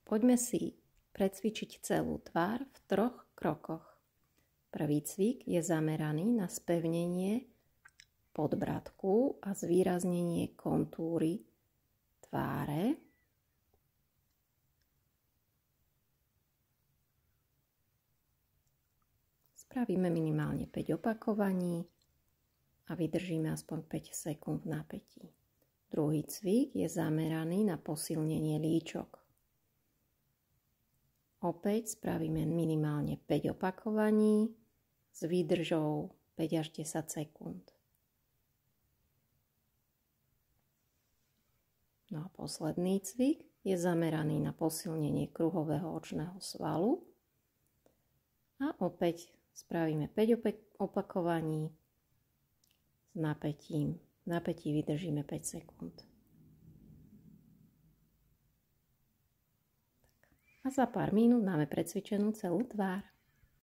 Poďme si precvičiť celú tvár v 3 krokoch. Prvý cvik je zameraný na spevnenie podbradku a zvýraznenie kontúry tváre. Spravíme minimálne 5 opakovaní a vydržíme aspoň 5 sekúnd v napätí. Druhý cvik je zameraný na posilnenie líčok. Opäť spravíme minimálne 5 opakovaní s výdržou 5 až 10 sekúnd. No a posledný cvik je zameraný na posilnenie kruhového očného svalu. A opäť spravíme 5 opakovaní s napätím. V napätí vydržíme 5 sekúnd. A za pár minút máme precvičenú celú tvár.